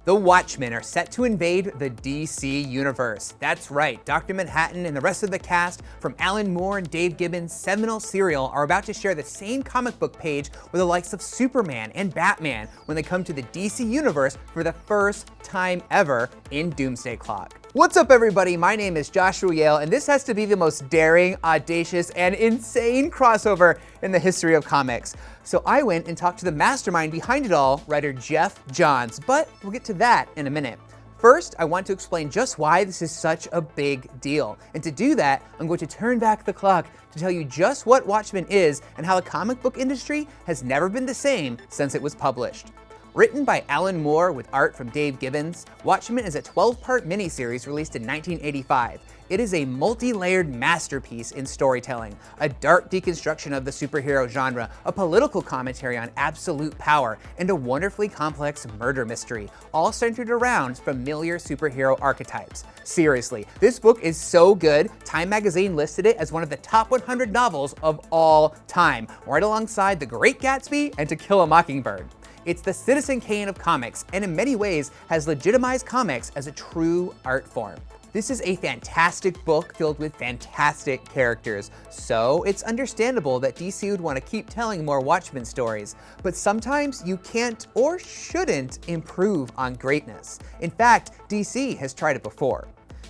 The Watchmen are set to invade the DC universe. That's right, Dr. Manhattan and the rest of the cast from Alan Moore and Dave Gibbons' seminal serial are about to share the same comic book page with the likes of Superman and Batman when they come to the DC universe for the first time ever in Doomsday Clock. What's up everybody, my name is Joshua Yale and this has to be the most daring, audacious, and insane crossover in the history of comics. So I went and talked to the mastermind behind it all, writer Geoff Johns, but we'll get to that in a minute. First, I want to explain just why this is such a big deal. And to do that, I'm going to turn back the clock to tell you just what Watchmen is and how the comic book industry has never been the same since it was published. Written by Alan Moore with art from Dave Gibbons, Watchmen is a 12-part miniseries released in 1985. It is a multi-layered masterpiece in storytelling, a dark deconstruction of the superhero genre, a political commentary on absolute power, and a wonderfully complex murder mystery, all centered around familiar superhero archetypes. Seriously, this book is so good, Time magazine listed it as one of the top 100 novels of all time, right alongside The Great Gatsby and To Kill a Mockingbird. It's the Citizen Kane of comics, and in many ways has legitimized comics as a true art form. This is a fantastic book filled with fantastic characters, so it's understandable that DC would want to keep telling more Watchmen stories, but sometimes you can't or shouldn't improve on greatness. In fact, DC has tried it before.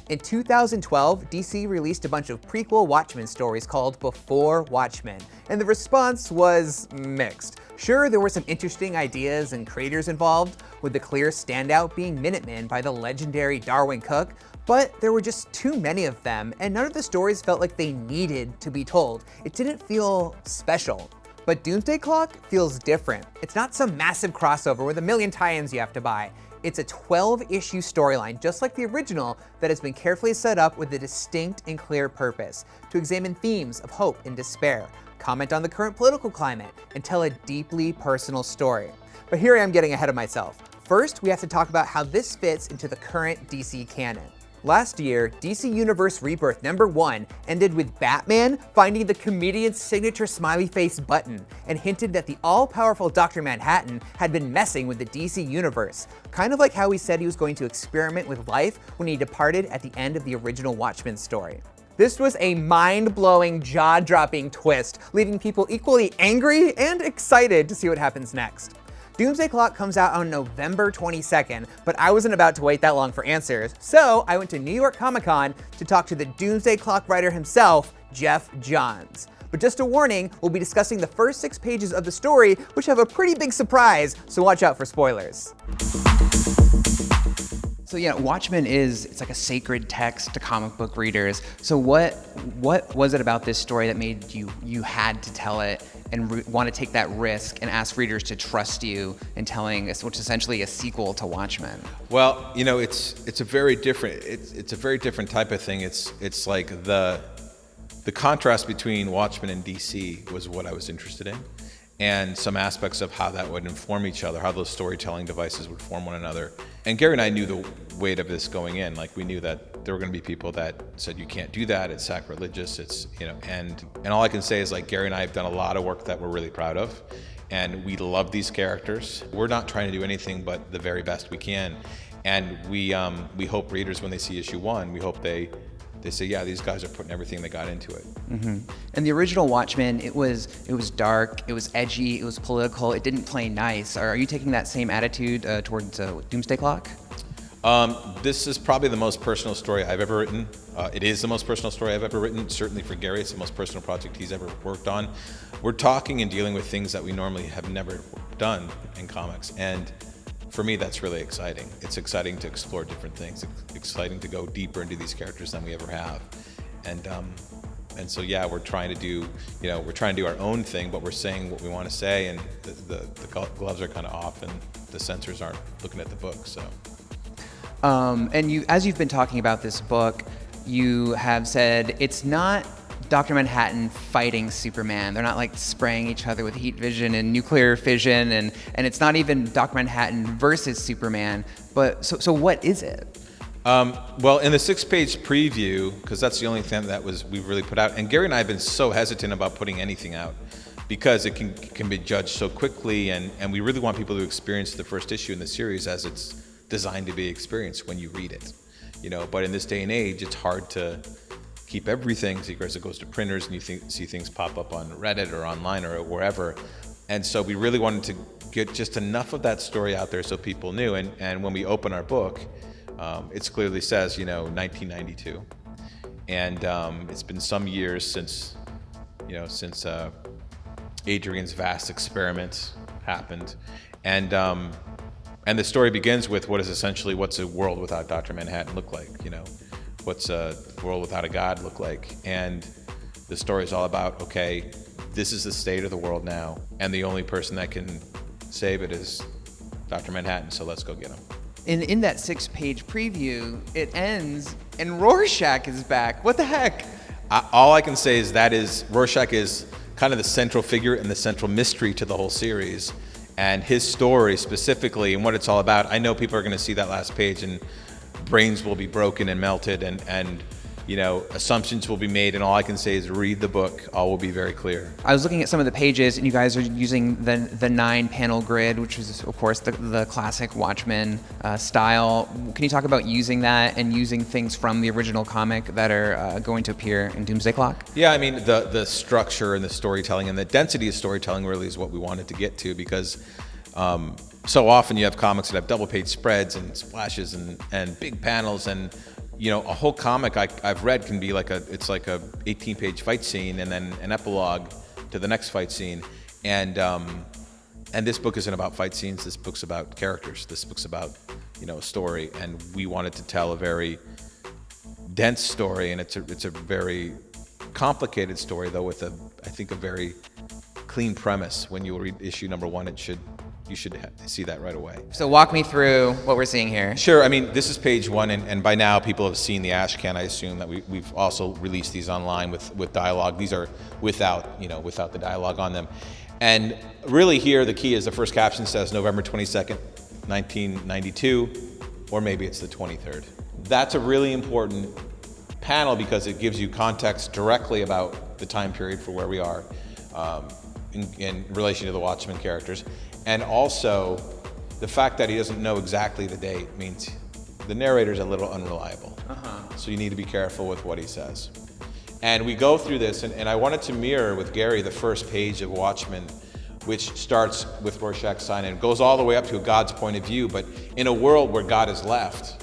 In 2012, DC released a bunch of prequel Watchmen stories called Before Watchmen, and the response was mixed. Sure, there were some interesting ideas and creators involved, with the clear standout being Minutemen by the legendary Darwin Cook, but there were just too many of them, and none of the stories felt like they needed to be told. It didn't feel special. But Doomsday Clock feels different. It's not some massive crossover with a million tie-ins you have to buy. It's a 12-issue storyline, just like the original, that has been carefully set up with a distinct and clear purpose: to examine themes of hope and despair, comment on the current political climate, and tell a deeply personal story. But here I am getting ahead of myself. First, we have to talk about how this fits into the current DC canon. Last year, DC Universe Rebirth #1 ended with Batman finding the comedian's signature smiley face button and hinted that the all-powerful Dr. Manhattan had been messing with the DC Universe, kind of like how he said he was going to experiment with life when he departed at the end of the original Watchmen story. This was a mind-blowing, jaw-dropping twist, leaving people equally angry and excited to see what happens next. Doomsday Clock comes out on November 22nd, but I wasn't about to wait that long for answers, so I went to New York Comic Con to talk to the Doomsday Clock writer himself, Geoff Johns. But just a warning, we'll be discussing the first 6 pages of the story, which have a pretty big surprise, so watch out for spoilers. So yeah, Watchmen it's like a sacred text to comic book readers. So what was it about this story that made you had to tell it and want to take that risk and ask readers to trust you in telling what's essentially a sequel to Watchmen? Well, you know, it's a very different type of thing. It's like the contrast between Watchmen and DC was what I was interested in, and some aspects of how that would inform each other, how those storytelling devices would form one another. And Gary and I knew the weight of this going in. Like, we knew that there were going to be people that said you can't do that, it's sacrilegious, it's, you know, and all I can say is, like, Gary and I have done a lot of work that we're really proud of, and we love these characters. We're not trying to do anything but the very best we can, and we hope readers, when they see issue 1, we hope they say, yeah, these guys are putting everything they got into it. Mm-hmm. And the original Watchmen, it was dark, it was edgy, it was political, it didn't play nice. Are you taking that same attitude towards Doomsday Clock? This is probably the most personal story I've ever written. It is the most personal story I've ever written. Certainly for Gary, it's the most personal project he's ever worked on. We're talking and dealing with things that we normally have never done in comics, and for me, that's really exciting. It's exciting to explore different things. It's exciting to go deeper into these characters than we ever have. And so, yeah, we're trying to do our own thing, but we're saying what we want to say, and the gloves are kind of off, and the censors aren't looking at the book, so. And as you've been talking about this book, you have said it's not Dr. Manhattan fighting Superman. They're not like spraying each other with heat vision and nuclear fission, and it's not even Dr. Manhattan versus Superman. But so what is it? Well, in the 6-page preview, because that's the only thing that we've really put out, and Gary and I have been so hesitant about putting anything out because it can be judged so quickly, and we really want people to experience the first issue in the series as it's designed to be experienced when you read it, but in this day and age, it's hard to keep everything secret as it goes to printers, and you see things pop up on Reddit or online or wherever. And so we really wanted to get just enough of that story out there so people knew. And when we open our book, it clearly says, 1992. And it's been some years since Adrian's vast experiment happened. And the story begins with what's a world without Dr. Manhattan look like? What's a world without a God look like? And the story is all about, okay, this is the state of the world now, and the only person that can save it is Dr. Manhattan, so let's go get him. In that 6-page preview, it ends and Rorschach is back. What the heck? All I can say is Rorschach is kind of the central figure and the central mystery to the whole series. And his story specifically and what it's all about, I know people are going to see that last page and brains will be broken and melted and assumptions will be made, and all I can say is read the book. All will be very clear. I was looking at some of the pages, and you guys are using the 9-panel grid, which is, of course, the classic Watchmen style. Can you talk about using that and using things from the original comic that are going to appear in Doomsday Clock? Yeah, I mean, the structure and the storytelling and the density of storytelling really is what we wanted to get to, because so often you have comics that have double-page spreads and splashes and big panels, and a whole comic I've read can be it's like a 18-page fight scene and then an epilogue to the next fight scene. And this book isn't about fight scenes. This book's about characters. This book's about, a story. And we wanted to tell a very dense story, and it's a very complicated story, though, with I think a very clean premise. When you read issue number 1, you should see that right away. So walk me through what we're seeing here. Sure. I mean, this is page 1, and by now people have seen the ash can. I assume that we've also released these online with dialogue. These are without the dialogue on them. And really here, the key is the first caption says November 22nd, 1992, or maybe it's the 23rd. That's a really important panel because it gives you context directly about the time period for where we are in relation to the Watchmen characters. And also, the fact that he doesn't know exactly the date means the narrator's a little unreliable. So you need to be careful with what he says. And we go through this, and I wanted to mirror with Gary the first page of Watchmen, which starts with Rorschach's sign and goes all the way up to God's point of view. But in a world where God is left,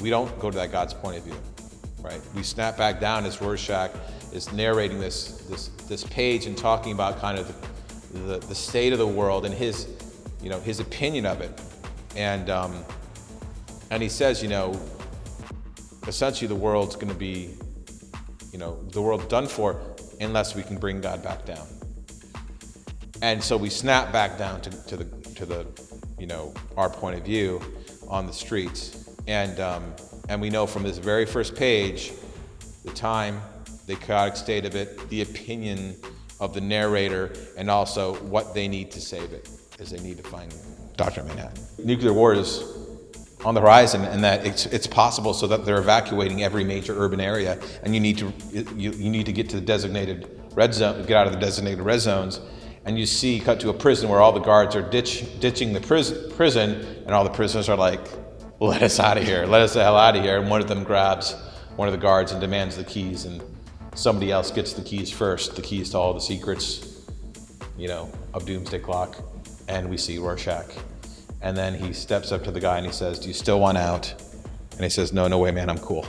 we don't go to that God's point of view, right? We snap back down as Rorschach is narrating this page and talking about kind of the state of the world and his opinion of it, and he says, essentially the world's going to be, the world's done for unless we can bring God back down. And so we snap back down to the our point of view on the streets, and we know from this very first page the time, the chaotic state of it, the opinion of the narrator, and also what they need to save it, is they need to find Dr. Manhattan. Nuclear war is on the horizon, and that it's possible, so that they're evacuating every major urban area, and you need to get to the designated red zone, get out of the designated red zones, and you see cut to a prison where all the guards are ditching the prison, and all the prisoners are like, let us out of here, let us the hell out of here, and one of them grabs one of the guards and demands the keys, and somebody else gets the keys first, the keys to all the secrets, of Doomsday Clock, and we see Rorschach. And then he steps up to the guy and he says, do you still want out? And he says, no way, man, I'm cool.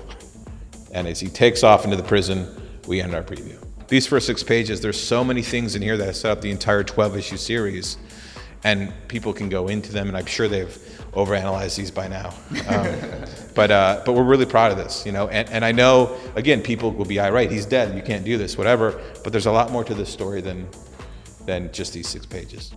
And as he takes off into the prison, we end our preview. These first 6 pages, there's so many things in here that set up the entire 12-issue series, and people can go into them, and I'm sure they've overanalyzed these by now. But we're really proud of this, and I know, again, people will be irate, he's dead, you can't do this, whatever, but there's a lot more to this story than just these 6 pages.